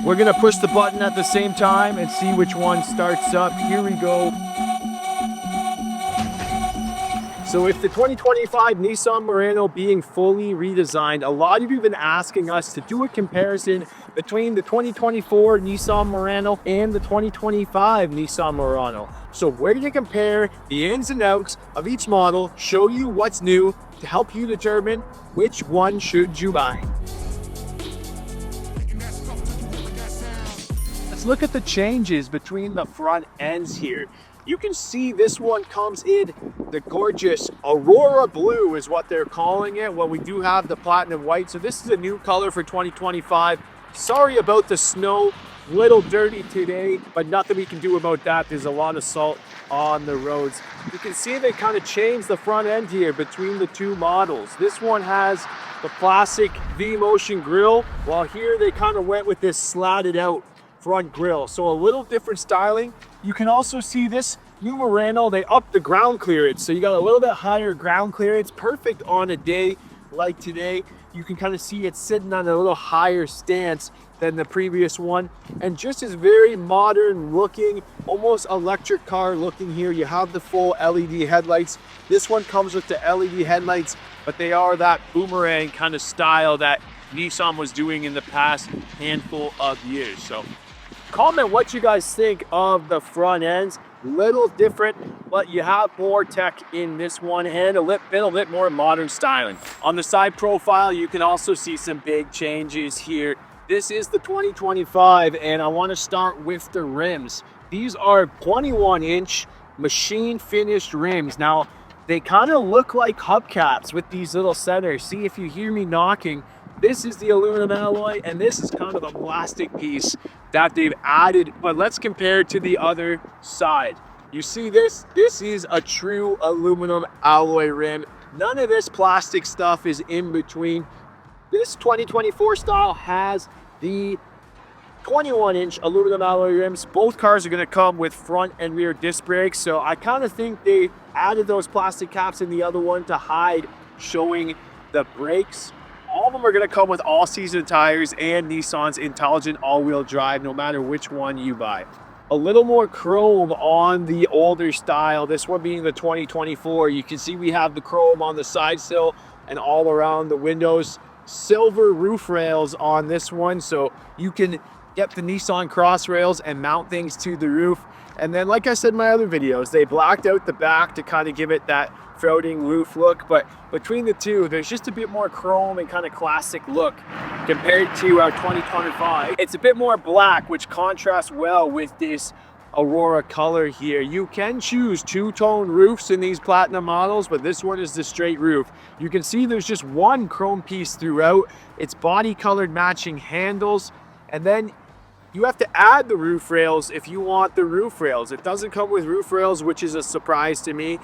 We're gonna push the button at the same time and see which one starts up. Here we go. So with the 2025 Nissan Murano being fully redesigned, a lot of you have been asking us to do a comparison between the 2024 Nissan Murano and the 2025 Nissan Murano. So we're going to compare the ins and outs of each model, show you what's new to help you determine which one should you buy. Let's look at the changes between the front ends here. You can see this one comes in the gorgeous Aurora Blue is what they're calling it. Well, we do have the Platinum White. So this is a new color for 2025. Sorry about the snow, little dirty today, but nothing we can do about that. There's a lot of salt on the roads. You can see they kind of changed the front end here between the two models. This one has the classic V-Motion grille, while here they kind of went with this slatted out front grille. So a little different styling. You can also see this new Murano, they upped the ground clearance. So you got a little bit higher ground clearance, perfect on a day like today. You can kind of see it sitting on a little higher stance than the previous one. And just as very modern looking, almost electric car looking here. You have the full LED headlights. This one comes with the LED headlights, but they are that boomerang kind of style that Nissan was doing in the past handful of years. So comment what you guys think of the front ends. Little different, but you have more tech in this one and a little bit more modern styling. On the side profile, you can also see some big changes here. This is the 2025, and I want to start with the rims. These are 21-inch machine finished rims. Now, they kind of look like hubcaps with these little centers. See, if you hear me knocking, this is the aluminum alloy, and this is kind of a plastic piece that they've added. But let's compare it to the other side. You see this? This is a true aluminum alloy rim. None of this plastic stuff is in between. This 2024 style has the 21-inch aluminum alloy rims. Both cars are going to come with front and rear disc brakes. So I kind of think they added those plastic caps in the other one to hide showing the brakes. All of them are going to come with all-season tires and Nissan's intelligent all-wheel drive, no matter which one you buy. A little more chrome on the older style, this one being the 2024. You can see we have the chrome on the side sill and all around the windows. Silver roof rails on this one, so you can get the Nissan cross rails and mount things to the roof. And then, like I said in my other videos, they blacked out the back to kind of give it that floating roof look, but between the two, there's just a bit more chrome and kind of classic look compared to our 2025. It's a bit more black, which contrasts well with this Aurora color here. You can choose two-tone roofs in these Platinum models, but this one is the straight roof. You can see there's just one chrome piece throughout. It's body colored matching handles, and then you have to add the roof rails if you want the roof rails. It doesn't come with roof rails, which is a surprise to me,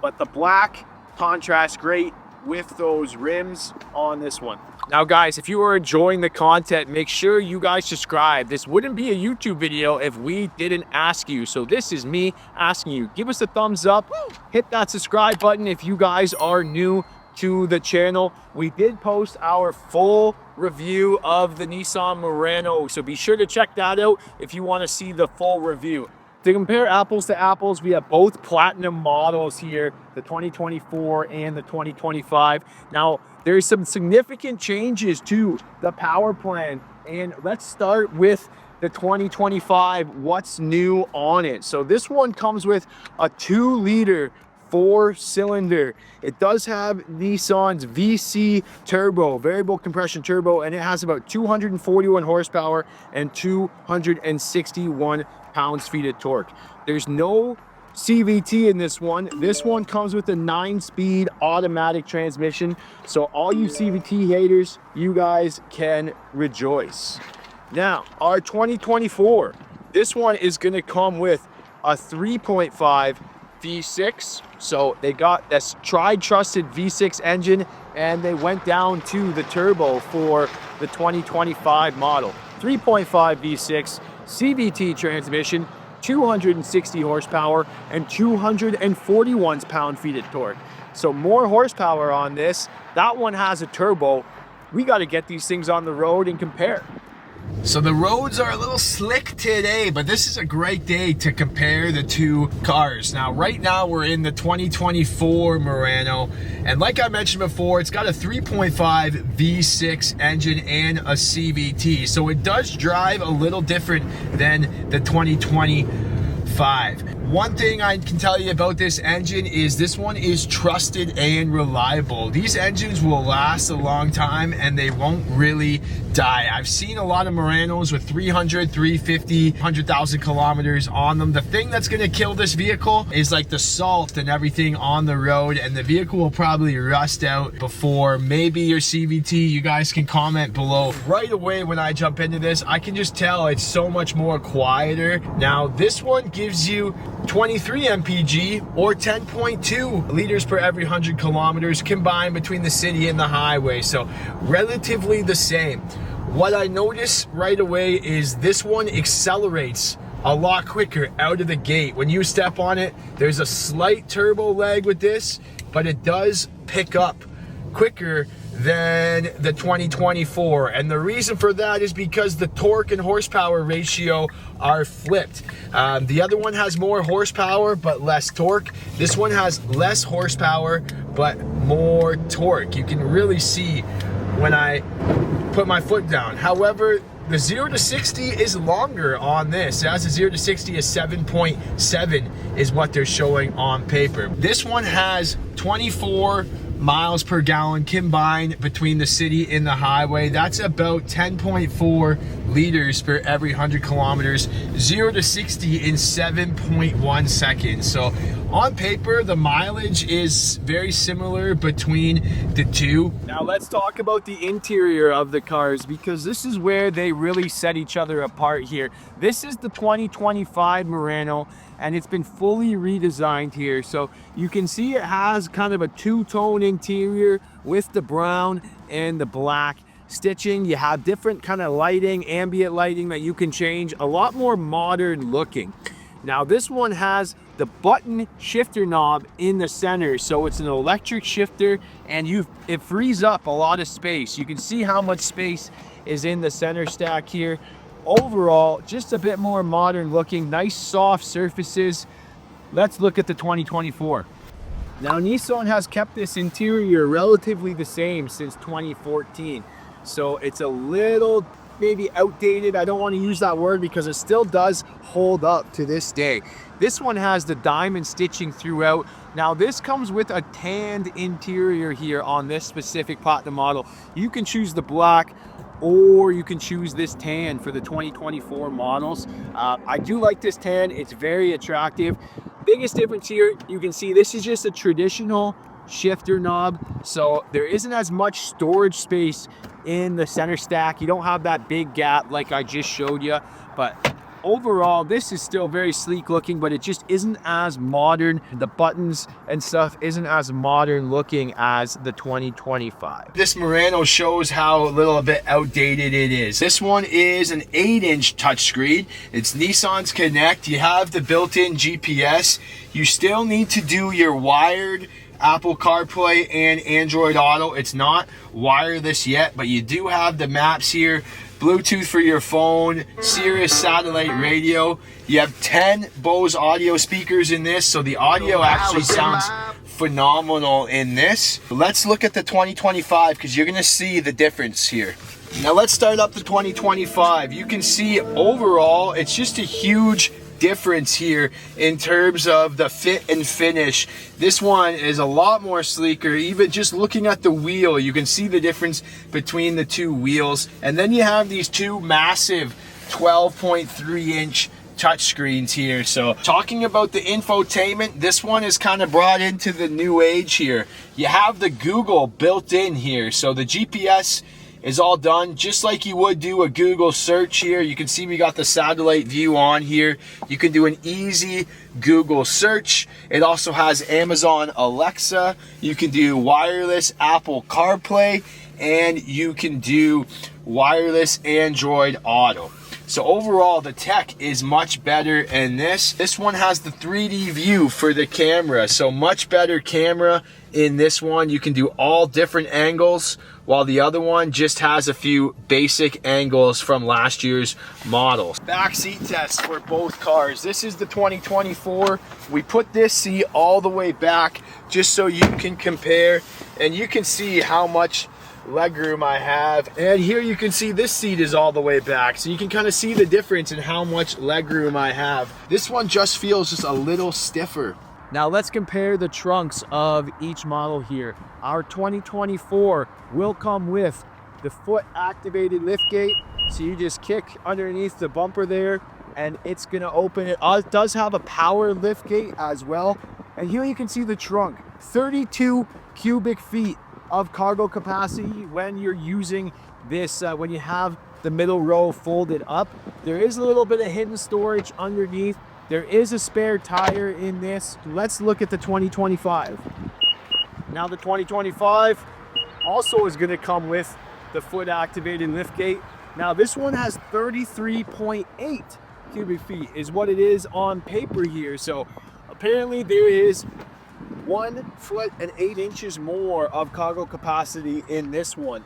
but the black contrasts great with those rims on this one. Now guys, if you are enjoying the content, make sure you guys subscribe. This wouldn't be a YouTube video if we didn't ask you. So this is me asking you. Give us a thumbs up, hit that subscribe button if you guys are new to the channel. We did post our full review of the Nissan Murano, so be sure to check that out if you want to see the full review. To compare apples to apples, we have both Platinum models here, the 2024 and the 2025. Now, there's some significant changes to the power plan, and let's start with the 2025, what's new on it. So this one comes with a 2-liter 4-cylinder. It does have Nissan's VC turbo, variable compression turbo, and it has about 241 horsepower and 261 pounds-feet of torque. There's no CVT in this one. This one comes with a 9-speed automatic transmission. So all you CVT haters, you guys can rejoice. Now, our 2024, this one is going to come with a 3.5 V6. So they got this tried trusted V6 engine, and they went down to the turbo for the 2025 model. 3.5 V6 CVT transmission, 260 horsepower and 241 pound-feet of torque. So more horsepower on this. That one has a turbo. We got to get these things on the road and compare. So the roads are a little slick today, but this is a great day to compare the two cars. Now, right now we're in the 2024 Murano, and like I mentioned before, it's got a 3.5 V6 engine and a CVT. So it does drive a little different than the 2025. One thing I can tell you about this engine is this one is trusted and reliable. These engines will last a long time and they won't really die. I've seen a lot of Muranos with 300, 350, 100,000 kilometers on them. The thing that's gonna kill this vehicle is like the salt and everything on the road, and the vehicle will probably rust out before maybe your CVT. You guys can comment below. Right away when I jump into this, I can just tell it's so much more quieter. Now this one gives you 23 mpg or 10.2 liters per every 100 kilometers combined between the city and the highway, so relatively the same. What I notice right away is this one accelerates a lot quicker out of the gate. When you step on it, there's a slight turbo lag with this, but it does pick up quicker than the 2024, and the reason for that is because the torque and horsepower ratio are flipped. The other one has more horsepower but less torque. This one has less horsepower but more torque. You can really see when I put my foot down. However, the 0 to 60 is longer on this. As a 0 to 60 is 7.7 is what they're showing on paper. This one has 24 miles per gallon combined between the city and the highway. That's about 10.4 liters per every 100 kilometers. 0 to 60 in 7.1 seconds. So on paper, the mileage is very similar between the two. Now let's talk about the interior of the cars, because this is where they really set each other apart here. This is the 2025 Murano, and it's been fully redesigned here. So you can see it has kind of a two-tone interior with the brown and the black stitching. You have different kind of lighting, ambient lighting that you can change, a lot more modern looking. Now this one has the button shifter knob in the center, so it's an electric shifter, and it frees up a lot of space. You can see how much space is in the center stack here. Overall, just a bit more modern looking, nice soft surfaces. Let's look at the 2024. Now Nissan has kept this interior relatively the same since 2014. So it's a little maybe outdated. I don't want to use that word because it still does hold up to this day. This one has the diamond stitching throughout. Now this comes with a tanned interior here on this specific Platinum model. You can choose the black, or you can choose this tan for the 2024 models. I do like this tan, it's very attractive. Biggest difference here, you can see this is just a traditional shifter knob, so there isn't as much storage space in the center stack. You don't have that big gap like I just showed you, but overall this is still very sleek looking, but it just isn't as modern. The buttons and stuff isn't as modern looking as the 2025. This Murano shows how a little bit outdated it is. This one is an 8-inch touchscreen. It's Nissan's Connect. You have the built-in GPS. You still need to do your wired Apple CarPlay and Android Auto. It's not wireless yet, but you do have the maps here, Bluetooth for your phone, Sirius satellite radio. You have 10 Bose audio speakers in this, so the audio actually sounds phenomenal in this. Let's look at the 2025 because you're gonna see the difference here. Now let's start up the 2025. You can see overall it's just a huge difference here in terms of the fit and finish. This one is a lot more sleeker. Even just looking at the wheel, you can see the difference between the two wheels. And then you have these two massive 12.3-inch touchscreens here. So talking about the infotainment, this one is kind of brought into the new age here. You have the Google built in here, so the GPS is all done just like you would do a Google search here. You can see we got the satellite view on here. You can do an easy Google search. It also has Amazon Alexa. You can do wireless Apple CarPlay, and you can do wireless Android Auto. So overall, the tech is much better in this. This one has the 3D view for the camera, so much better camera in this one. You can do all different angles while the other one just has a few basic angles from last year's models. Back seat test for both cars. This is the 2024. We put this seat all the way back just so you can compare and you can see how much legroom I have. And here you can see this seat is all the way back, so you can kind of see the difference in how much legroom I have. This one just feels just a little stiffer. Now let's compare the trunks of each model here. Our 2024 will come with the foot activated liftgate, so you just kick underneath the bumper there and it's gonna open it. It does have a power liftgate as well. And here you can see the trunk, 32 cubic feet of cargo capacity when you're using this, when you have the middle row folded up. There is a little bit of hidden storage underneath. There is a spare tire in this. Let's look at the 2025. Now the 2025 also is gonna come with the foot activated liftgate. Now this one has 33.8 cubic feet is what it is on paper here. So apparently there is 1 foot and 8 inches more of cargo capacity in this one.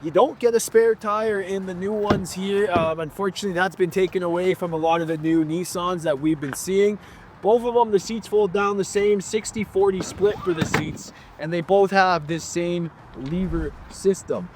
You don't get a spare tire in the new ones here. Unfortunately, that's been taken away from a lot of the new Nissans that we've been seeing. Both of them, the seats fold down the same, 60-40 split for the seats, and they both have this same lever system.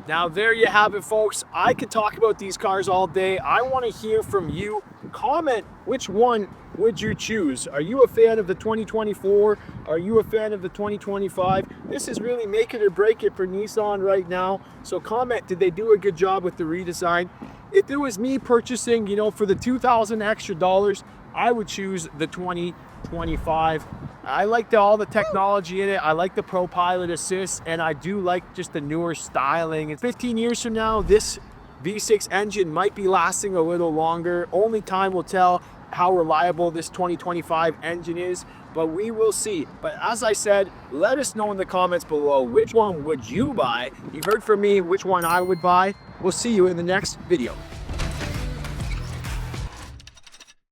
Now there you have it, folks. I could talk about these cars all day. I want to hear from you. Comment which one would you choose. Are you a fan of the 2024? Are you a fan of the 2025? This is really make it or break it for Nissan right now. So comment, did they do a good job with the redesign? If it was me purchasing, you know, for the $2,000 extra dollars, I would choose the 2025. I like all the technology in it. I like the Pro Pilot Assist, and I do like just the newer styling. And 15 years from now, this V6 engine might be lasting a little longer. Only time will tell how reliable this 2025 engine is, but we will see. But as I said, let us know in the comments below, which one would you buy? You've heard from me which one I would buy. We'll see you in the next video.